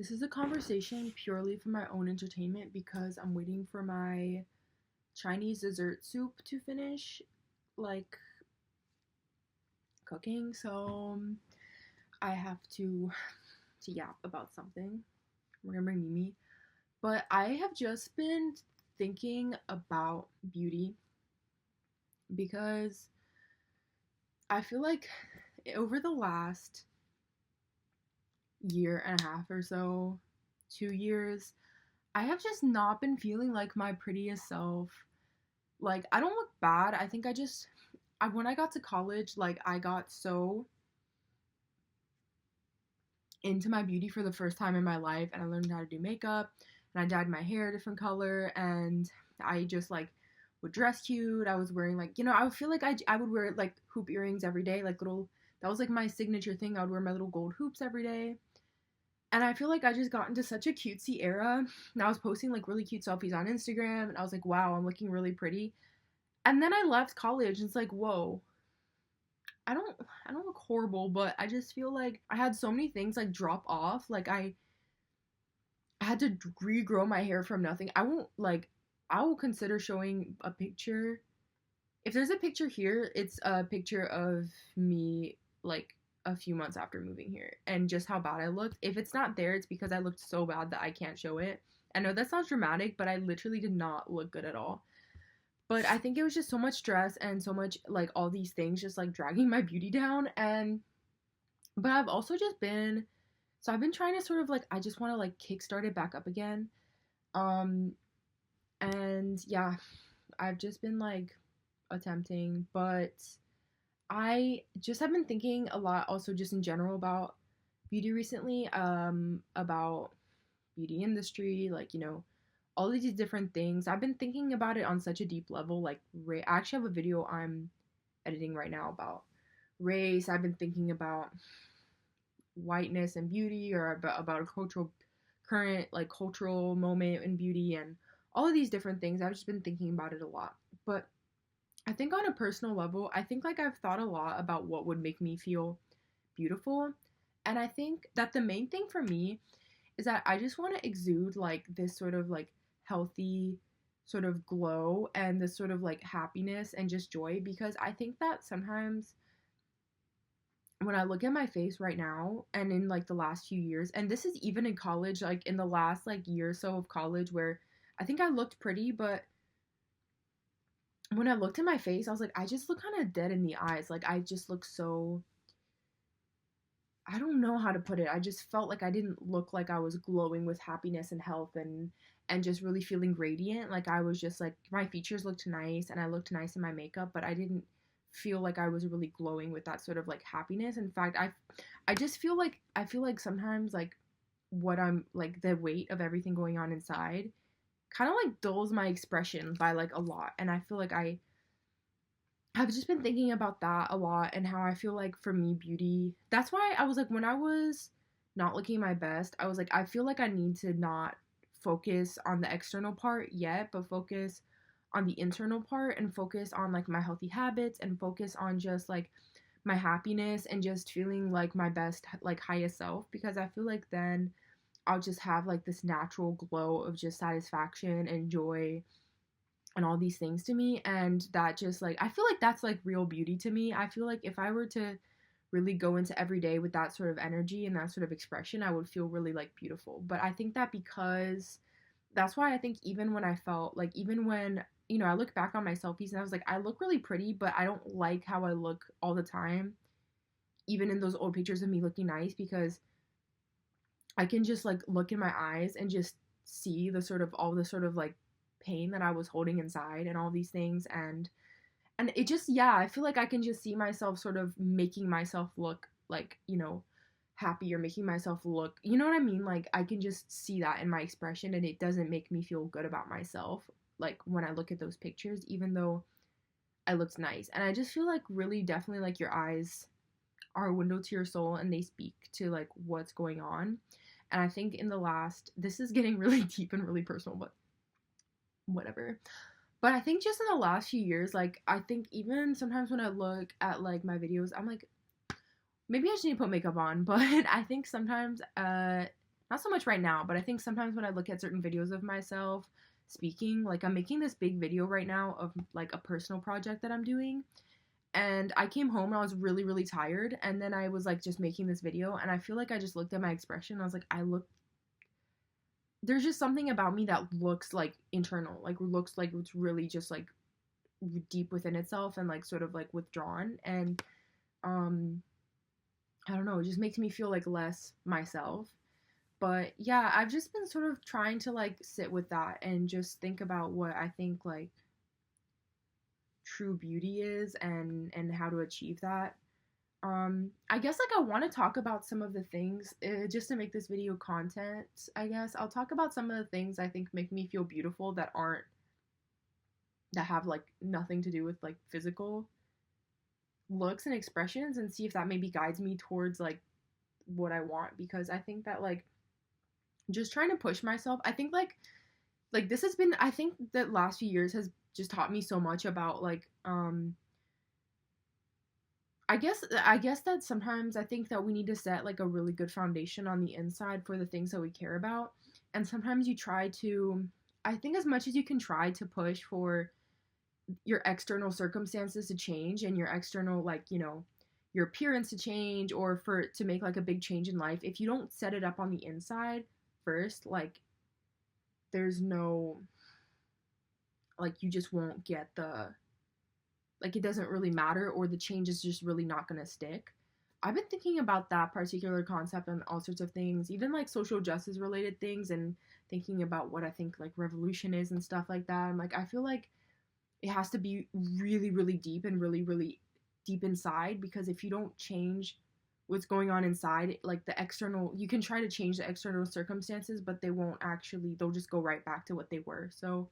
This is a conversation purely for my own entertainment because I'm waiting for my Chinese dessert soup to finish, like cooking. So I have to yap about something. Remember Mimi, but I have just been thinking about beauty because I feel like over the last year and a half or so, 2 years, I have just not been feeling like my prettiest self. Like, I don't look bad. I think when I got to college, like, I got so into my beauty for the first time in my life, and I learned how to do makeup, and I dyed my hair a different color, and I just, like, would dress cute. I was wearing, like, I would feel like I would wear, like, hoop earrings every day, like, that was, like, my signature thing. I would wear my little gold hoops every day. And I feel like I just got into such a cutesy era. And I was posting, like, really cute selfies on Instagram, and I was like, wow, I'm looking really pretty. And then I left college, and it's like, whoa, I don't I don't look horrible, but I just feel like I had so many things like drop off. Like I had to regrow my hair from nothing. I will consider showing a picture. If there's a picture here, it's a picture of me like a few months after moving here and just how bad I looked. If it's not there, it's because I looked so bad that I can't show it. I know that sounds dramatic, but I literally did not look good at all. But I think it was just so much stress and so much like all these things just like dragging my beauty down. And but I've also just been so I've been trying to sort of like I just want to like kickstart it back up again. Um and yeah, I've just been like attempting, but I just have been thinking a lot also just in general about beauty recently, about beauty industry, like, all of these different things. I've been thinking about it on such a deep level. Like, I actually have a video I'm editing right now about race. I've been thinking about whiteness and beauty, or about a current like cultural moment in beauty, and all of these different things. I've just been thinking about it a lot. But I think on a personal level, I think like I've thought a lot about what would make me feel beautiful. And I think that the main thing for me is that I just want to exude like this sort of like healthy sort of glow and this sort of like happiness and just joy, because I think that sometimes when I look at my face right now and in like the last few years, and this is even in college, like in the last like year or so of college, where I think I looked pretty, but when I looked at my face, I was like, I just look kind of dead in the eyes. Like, I just look so, I don't know how to put it. I just felt like I didn't look like I was glowing with happiness and health and just really feeling radiant. Like, I was just like, my features looked nice and I looked nice in my makeup, but I didn't feel like I was really glowing with that sort of like happiness. In fact, I just feel like sometimes like what I'm like the weight of everything going on inside kind of like dulls my expression by like a lot. And I feel like I've just been thinking about that a lot, and how I feel like for me, beauty, that's why I was like, when I was not looking my best, I was like, I feel like I need to not focus on the external part yet, but focus on the internal part and focus on like my healthy habits and focus on just like my happiness and just feeling like my best, like highest self, because I feel like then I'll just have like this natural glow of just satisfaction and joy and all these things to me. And that just like I feel like that's like real beauty to me. I feel like if I were to really go into every day with that sort of energy and that sort of expression, I would feel really like beautiful. But I think that because that's why I think even when I felt like, even when I look back on my selfies and I was like, I look really pretty, but I don't like how I look all the time, even in those old pictures of me looking nice, because I can just like look in my eyes and just see the sort of all the sort of like pain that I was holding inside and all these things. And it just, yeah, I feel like I can just see myself sort of making myself look like, happy, or making myself look, you know what I mean? Like, I can just see that in my expression, and it doesn't make me feel good about myself, like when I look at those pictures, even though I looked nice. And I just feel like really definitely like your eyes are a window to your soul, and they speak to like what's going on. And I think in the last, this is getting really deep and really personal, but whatever. But I think just in the last few years, like, I think even sometimes when I look at like my videos, I'm like, maybe I just need to put makeup on. But I think sometimes, not so much right now, but I think sometimes when I look at certain videos of myself speaking, like I'm making this big video right now of like a personal project that I'm doing. And I came home and I was really, really tired. And then I was like just making this video. And I feel like I just looked at my expression. I was like, there's just something about me that looks like internal, like looks like it's really just like deep within itself and like sort of like withdrawn. And um, I don't know, it just makes me feel like less myself. But yeah, I've just been sort of trying to like sit with that and just think about what I think like true beauty is and how to achieve that. I guess like I want to talk about some of the things just to make this video content. I guess I'll talk about some of the things I think make me feel beautiful that have like nothing to do with like physical looks and expressions, and see if that maybe guides me towards like what I want, because I think that like just trying to push myself, I think like this has been, I think that last few years has just taught me so much about like I guess that sometimes I think that we need to set like a really good foundation on the inside for the things that we care about. And sometimes you try to, I think as much as you can try to push for your external circumstances to change and your external like, your appearance to change, or for to make like a big change in life, if you don't set it up on the inside first, like there's no, like you just won't get the, like it doesn't really matter, or the change is just really not going to stick. I've been thinking about that particular concept and all sorts of things, even like social justice related things, and thinking about what I think like revolution is and stuff like that. I'm like, I feel like it has to be really, really deep and really, really deep inside, because if you don't change what's going on inside, like the external, you can try to change the external circumstances, but they won't actually, they'll just go right back to what they were. So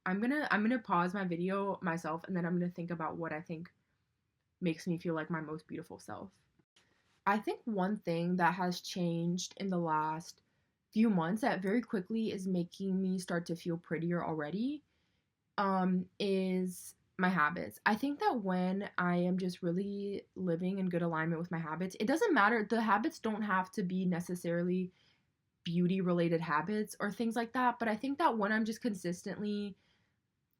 I'm gonna pause my video myself, and then I'm gonna think about what I think makes me feel like my most beautiful self. I think one thing that has changed in the last few months that very quickly is making me start to feel prettier already is my habits. I think that when I am just really living in good alignment with my habits, it doesn't matter. The habits don't have to be necessarily beauty related habits or things like that, but I think that when I'm just consistently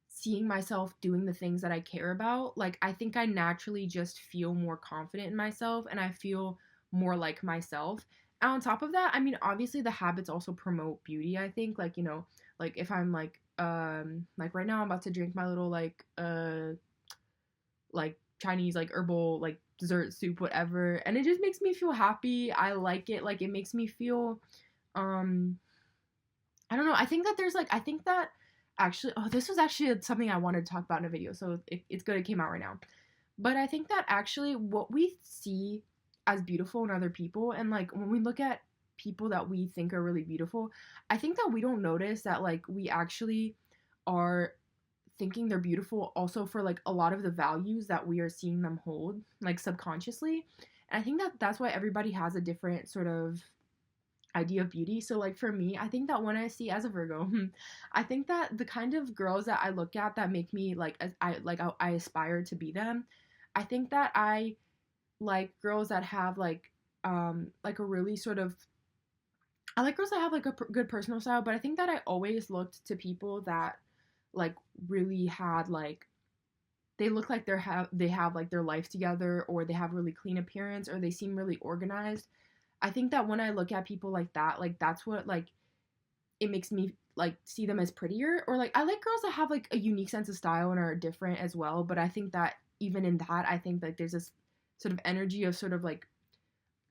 seeing myself doing the things that I care about, like I think I naturally just feel more confident in myself and I feel more like myself. And on top of that, I mean, obviously the habits also promote beauty, I think. Like, like if I'm like right now I'm about to drink my little like Chinese like herbal like dessert soup, whatever, and it just makes me feel happy. I like it. Like it makes me feel um I don't know. I think that actually, oh, this was actually something I wanted to talk about in a video, so it's good it came out right now. But I think that actually what we see as beautiful in other people, and like when we look at people that we think are really beautiful, I think that we don't notice that like we actually are thinking they're beautiful also for like a lot of the values that we are seeing them hold, like subconsciously. And I think that that's why everybody has a different sort of idea of beauty. So like for me, I think that when I see, as a Virgo, I think that the kind of girls that I look at that make me like I aspire to be them. I think that I like girls that have like a really sort of, I like girls that have like a good personal style, but I think that I always looked to people that like really had like, they look like they have like their life together, or they have really clean appearance, or they seem really organized. I think that when I look at people like that's what like it makes me like see them as prettier. Or like I like girls that have like a unique sense of style and are different as well, but I think that even in that, I think like there's this sort of energy of sort of like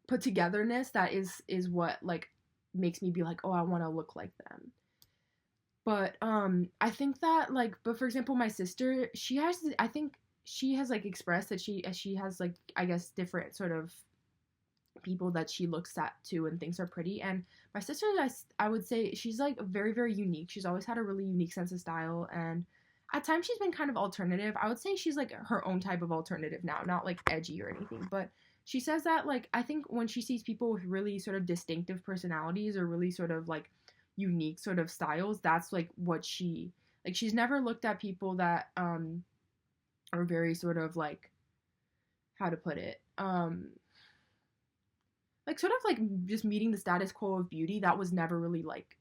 put togetherness that is what like makes me be like, oh, I want to look like them. But I think that like, but for example, my sister, I think she has like expressed that she has like, I guess, different sort of people that she looks at to and thinks are pretty. And my sister, I would say she's like very, very unique. She's always had a really unique sense of style, and at times she's been kind of alternative. I would say she's like her own type of alternative now, not like edgy or anything, but she says that like, I think when she sees people with really sort of distinctive personalities or really sort of like unique sort of styles, that's like what she, like she's never looked at people that are very sort of like, how to put it, like sort of like just meeting the status quo of beauty. That was never really like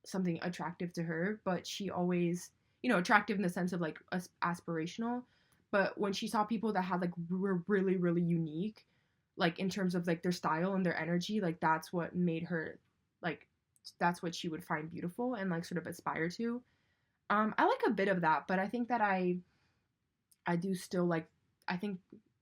something attractive to her, but she always, attractive in the sense of like aspirational. But when she saw people that had like were really really unique, like in terms of like their style and their energy, like that's what made her like that's what she would find beautiful and like sort of aspire to. I like a bit of that, but I think that I do still like, I think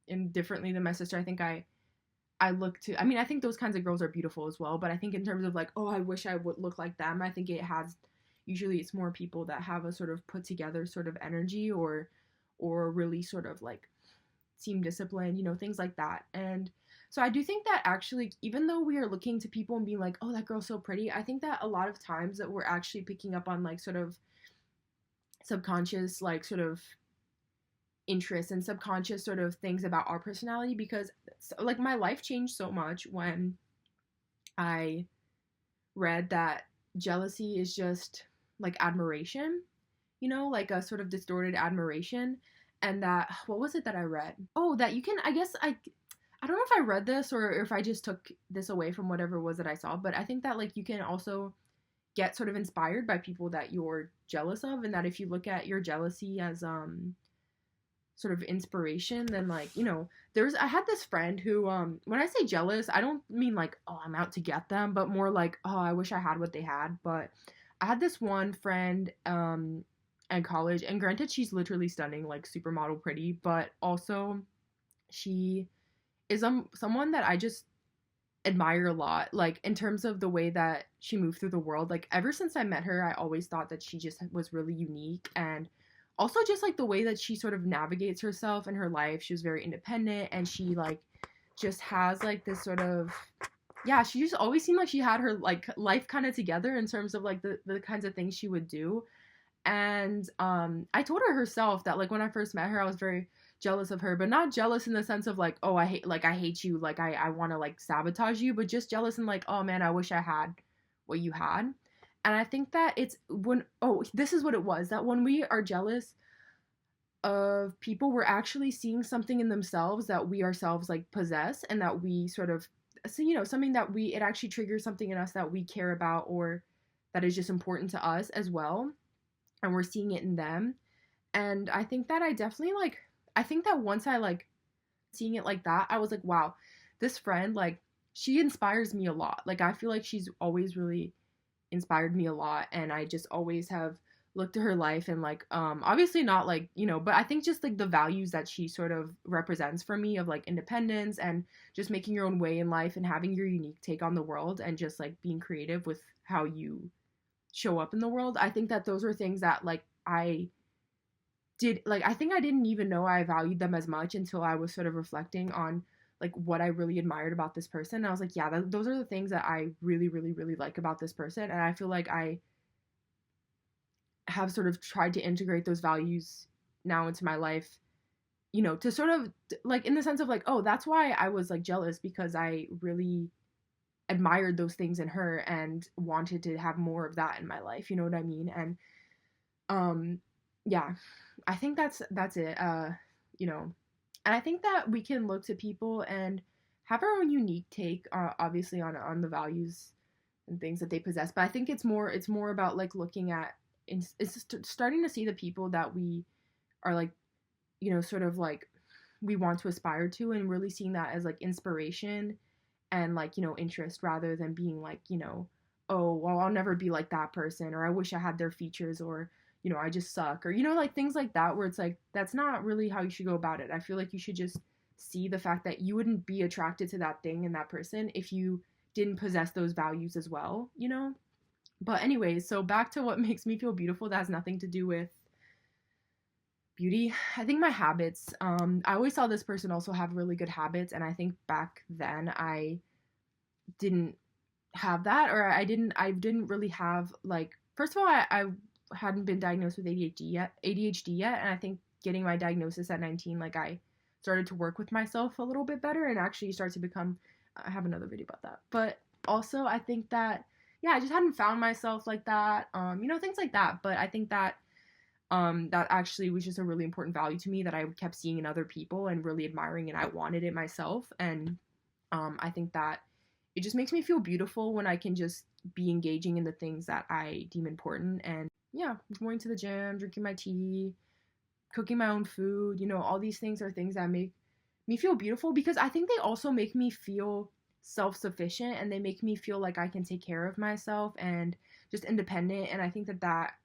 indifferently than my sister. I think I look to, I mean, I think those kinds of girls are beautiful as well, but I think in terms of like, oh, I wish I would look like them, I think it has, usually it's more people that have a sort of put together sort of energy, or really sort of like seem disciplined, things like that. And so I do think that actually, even though we are looking to people and being like, oh, that girl's so pretty, I think that a lot of times that we're actually picking up on like sort of subconscious, like sort of interests and subconscious sort of things about our personality, because like my life changed so much when I read that jealousy is just like admiration, like a sort of distorted admiration. And that, what was it that I read? Oh, that you can, I guess I don't know if I read this or if I just took this away from whatever it was that I saw, but I think that like you can also get sort of inspired by people that you're jealous of, and that if you look at your jealousy as sort of inspiration, then like, I had this friend who, when I say jealous, I don't mean like, oh, I'm out to get them, but more like, oh, I wish I had what they had. But I had this one friend in college, and granted she's literally stunning, like supermodel pretty, but also she is someone that I just admire a lot, like in terms of the way that she moved through the world. Like ever since I met her, I always thought that she just was really unique, and also just like the way that she sort of navigates herself in her life. She was very independent, and she like just has like this sort of, yeah, she just always seemed like she had her like life kind of together in terms of like the kinds of things she would do. And I told her herself that like when I first met her, I was very jealous of her, but not jealous in the sense of like, oh, I hate you, like I want to like sabotage you, but just jealous and like, oh man, I wish I had what you had. And I think that it's when, oh, this is what it was, that when we are jealous of people, we're actually seeing something in themselves that we ourselves like possess, and that we sort of, so something that it actually triggers something in us that we care about, or that is just important to us as well, and we're seeing it in them. And I think that I think that once I like seeing it like that, I was like, wow, this friend, like she inspires me a lot. Like I feel like she's always really inspired me a lot, and I just always have looked at her life and like obviously not like, but I think just like the values that she sort of represents for me, of like independence and just making your own way in life and having your unique take on the world, and just like being creative with how you show up in the world. I think that those are things that like I think I didn't even know I valued them as much until I was sort of reflecting on like what I really admired about this person. And I was like, yeah, those are the things that I really really really like about this person. And I feel like I have sort of tried to integrate those values now into my life, to sort of like in the sense of like, oh, that's why I was like jealous, because I really admired those things in her and wanted to have more of that in my life, you know what I mean? And yeah, I think that's it. And I think that we can look to people and have our own unique take, obviously on the values and things that they possess. But I think it's more about like looking at, it's starting to see the people that we are like, sort of like we want to aspire to, and really seeing that as like inspiration and like, interest, rather than being like, oh, well, I'll never be like that person, or I wish I had their features, or I just suck, or like things like that, where it's like that's not really how you should go about it. I feel like you should just see the fact that you wouldn't be attracted to that thing and that person if you didn't possess those values as well. But anyways, so back to what makes me feel beautiful, that has nothing to do with beauty. I think my habits. I always saw this person also have really good habits, and I think back then I didn't have that, or I didn't really have like, first of all, I hadn't been diagnosed with ADHD yet, and I think getting my diagnosis at 19, like I started to work with myself a little bit better and actually start to become, I have another video about that. But also I think that, yeah, I just hadn't found myself like that, things like that. But I think that that actually was just a really important value to me that I kept seeing in other people and really admiring, and I wanted it myself. And I think that it just makes me feel beautiful when I can just be engaging in the things that I deem important. And yeah, going to the gym, drinking my tea, cooking my own food, all these things are things that make me feel beautiful, because I think they also make me feel self-sufficient, and they make me feel like I can take care of myself and just independent. And I think that that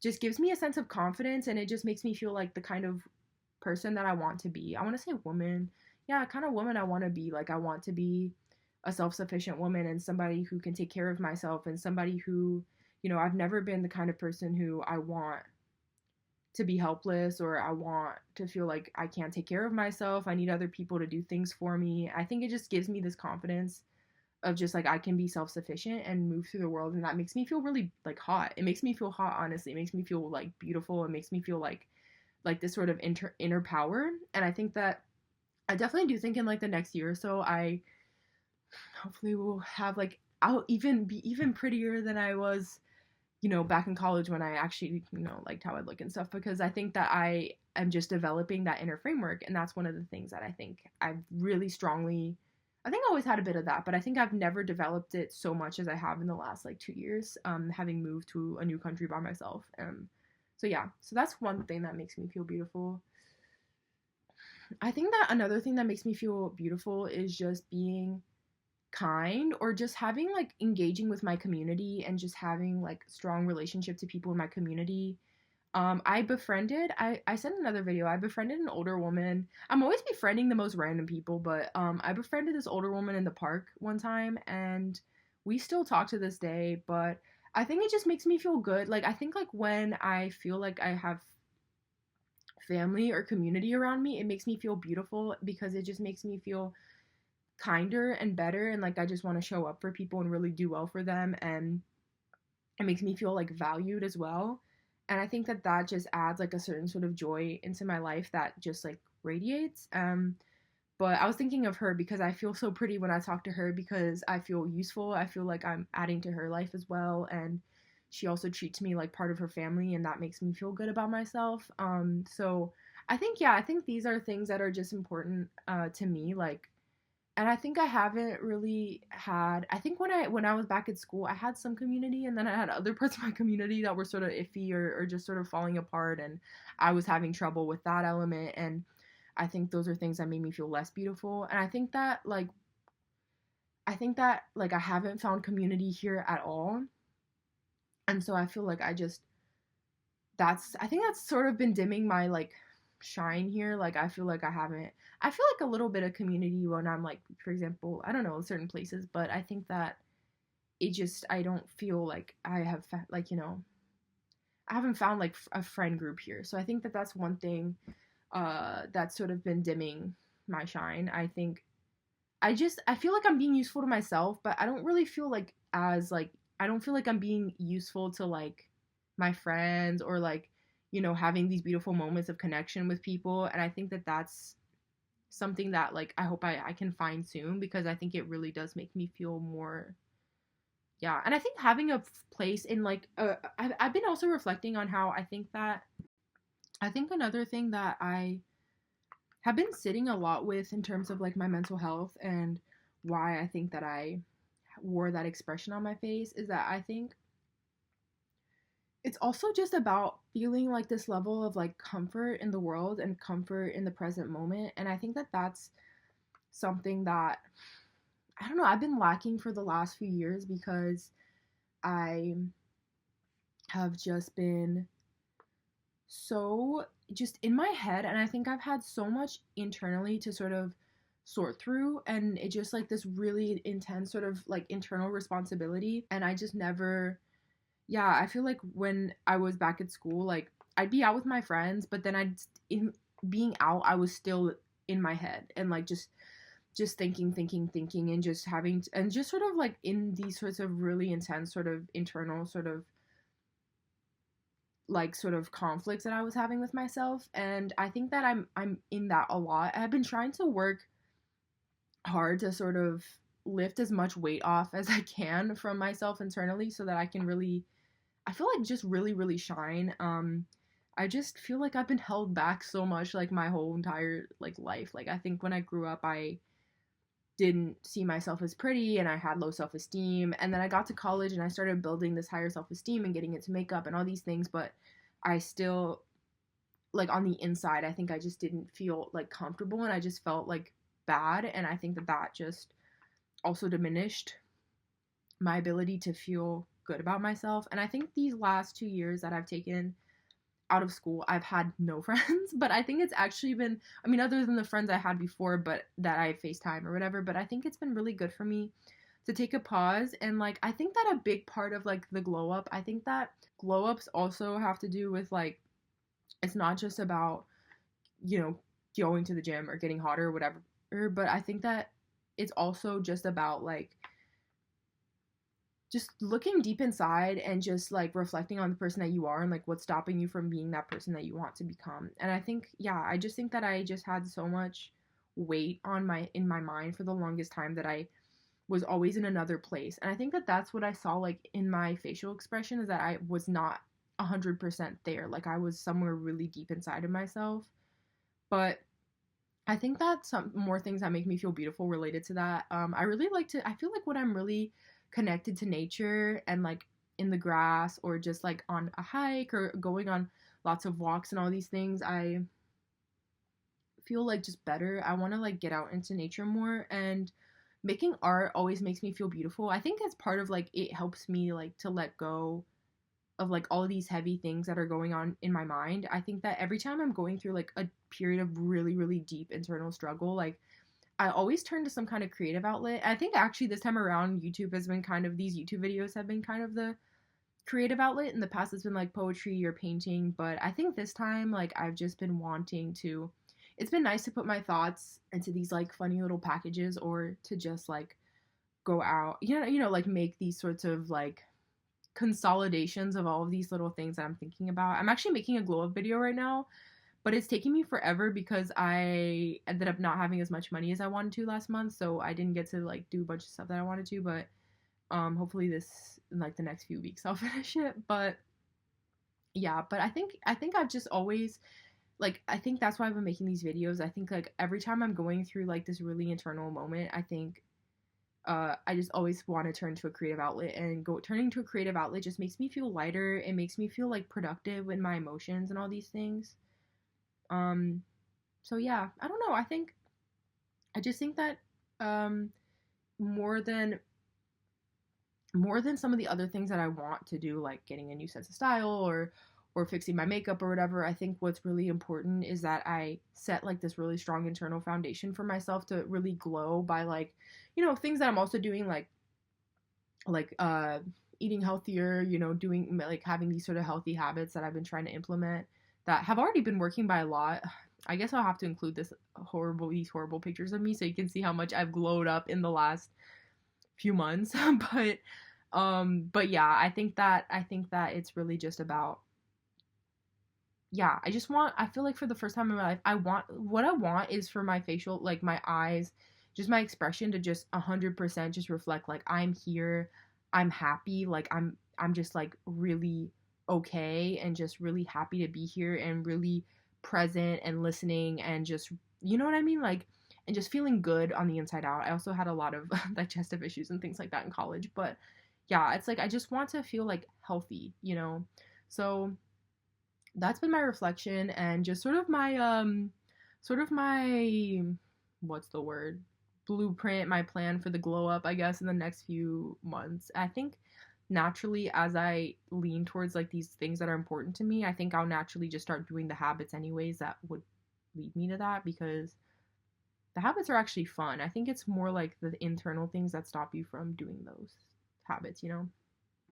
just gives me a sense of confidence, and it just makes me feel like the kind of person that I want to be. I want to say woman. Yeah, kind of woman I want to be. Like, I want to be a self-sufficient woman and somebody who can take care of myself, and somebody who, I've never been the kind of person who I want to be helpless, or I want to feel like I can't take care of myself. I need other people to do things for me. I think it just gives me this confidence of just like I can be self-sufficient and move through the world, and that makes me feel really like hot. It makes me feel hot, honestly. It makes me feel like beautiful. It makes me feel like this sort of inner power. And I think that I definitely do think in like the next year or so, I hopefully will have like, I'll even be even prettier than I was, back in college, when I actually, liked how I look and stuff, because I think that I am just developing that inner framework. And that's one of the things that I think I've really strongly, I think I always had a bit of that, but I think I've never developed it so much as I have in the last like 2 years, having moved to a new country by myself. So yeah, so that's one thing that makes me feel beautiful. I think that another thing that makes me feel beautiful is just being kind, or just having like engaging with my community, and just having like strong relationship to people in my community. I said in another video, I befriended an older woman. I'm always befriending the most random people, but I befriended this older woman in the park one time, and we still talk to this day. But I think it just makes me feel good. Like, I think like when I feel like I have family or community around me, it makes me feel beautiful, because it just makes me feel kinder and better, and like I just want to show up for people and really do well for them, and it makes me feel like valued as well. And I think that that just adds like a certain sort of joy into my life that just like radiates. But I was thinking of her because I feel so pretty when I talk to her, because I feel useful. I feel like I'm adding to her life as well, and she also treats me like part of her family, and that makes me feel good about myself. So I think, yeah, I think these are things that are just important to me. Like, and I think I haven't really had, I think when I was back at school, I had some community, and then I had other parts of my community that were sort of iffy, or just sort of falling apart, and I was having trouble with that element. And I think those are things that made me feel less beautiful. And I think that I haven't found community here at all. And so I feel like I think that's sort of been dimming my like shine here. Like, I feel like I feel like a little bit of community when I'm like, for example, I don't know, certain places, but I think that I don't feel like I have like, I haven't found like a friend group here. So I think that that's one thing that's sort of been dimming my shine. I feel like I'm being useful to myself, but I don't really feel like I don't feel like I'm being useful to like my friends, or like, having these beautiful moments of connection with people. And I think that that's something that like I hope I can find soon, because I think it really does make me feel more, yeah. And I think having a place in like I've been also reflecting on how I think another thing that I have been sitting a lot with in terms of like my mental health, and why I think that I wore that expression on my face, is that I think it's also just about feeling like this level of like comfort in the world and comfort in the present moment. And I think that that's something that, I don't know, I've been lacking for the last few years, because I have just been so just in my head, and I think I've had so much internally to sort of sort through, and it just like this really intense sort of like internal responsibility. And I just never, yeah, I feel like when I was back at school, like I'd be out with my friends, but then in being out, I was still in my head, and like just thinking, and just and just sort of like in these sorts of really intense sort of internal sort of like sort of conflicts that I was having with myself. And I think that I'm in that a lot. I've been trying to work hard to sort of lift as much weight off as I can from myself internally, so that I can really, I feel like, just really really shine. I just feel like I've been held back so much like my whole entire like life. Like, I think when I grew up, didn't see myself as pretty and I had low self-esteem. And then I got to college and I started building this higher self-esteem and getting into makeup and all these things, but I still, like, on the inside, I think I just didn't feel like comfortable and I just felt like bad, and I think that that just also diminished my ability to feel good about myself. And I think these last 2 years that I've taken out of school, I've had no friends, but I think it's actually been, I mean, other than the friends I had before, but that I FaceTime or whatever, but I think it's been really good for me to take a pause. And like, I think that a big part of like the glow up, I think that glow ups also have to do with like, it's not just about, you know, going to the gym or getting hotter or whatever, but I think that it's also just about like just looking deep inside and just like reflecting on the person that you are and like what's stopping you from being that person that you want to become. And I think, yeah, I just think that I just had so much weight on my in my mind for the longest time that I was always in another place. And I think that that's what I saw like in my facial expression, is that I was not 100% there. Like I was somewhere really deep inside of myself. But I think that some more things that make me feel beautiful related to that. I really like to, I feel like when I'm really connected to nature and like in the grass or just like on a hike or going on lots of walks and all these things, I feel like just better. I want to like get out into nature more, and making art always makes me feel beautiful. I think that's part of like it helps me like to let go of like all of these heavy things that are going on in my mind. I think that every time I'm going through like a period of really, really deep internal struggle, like I always turn to some kind of creative outlet. I think actually this time around, YouTube has been kind of, these YouTube videos have been kind of the creative outlet. In the past, it's been like poetry or painting, but I think this time, like I've just been wanting to, it's been nice to put my thoughts into these like funny little packages, or to just like go out, like make these sorts of like consolidations of all of these little things that I'm thinking about. I'm actually making a glow up video right now, but it's taking me forever because I ended up not having as much money as I wanted to last month, so I didn't get to like do a bunch of stuff that I wanted to, but hopefully this in like the next few weeks I'll finish it. But yeah, but I think I've just always, like, I think that's why I've been making these videos. I think like every time I'm going through like this really internal moment, I think I just always want to turn to a creative outlet, and turning to a creative outlet just makes me feel lighter. It makes me feel like productive in my emotions and all these things. Um, so yeah, I don't know. I just think that um, more than more than some of the other things that I want to do, like getting a new sense of style or fixing my makeup or whatever, I think what's really important is that I set like this really strong internal foundation for myself to really glow by like, things that I'm also doing, like eating healthier, doing like having these sort of healthy habits that I've been trying to implement that have already been working by a lot. I guess I'll have to include these horrible pictures of me so you can see how much I've glowed up in the last few months. but yeah, I think that it's really just about, yeah, I feel like for the first time in my life, what I want is for my facial, like my eyes, just my expression to just 100% just reflect like I'm here, I'm happy, like I'm just like really okay and just really happy to be here and really present and listening and just, you know what I mean? Like, and just feeling good on the inside out. I also had a lot of digestive issues and things like that in college, but yeah, it's like I just want to feel like healthy, you know? So that's been my reflection and just sort of my what's the word, blueprint, my plan for the glow up, I guess, in the next few months. I think naturally, as I lean towards like these things that are important to me, I think I'll naturally just start doing the habits anyways that would lead me to that, because the habits are actually fun. I think it's more like the internal things that stop you from doing those habits, you know?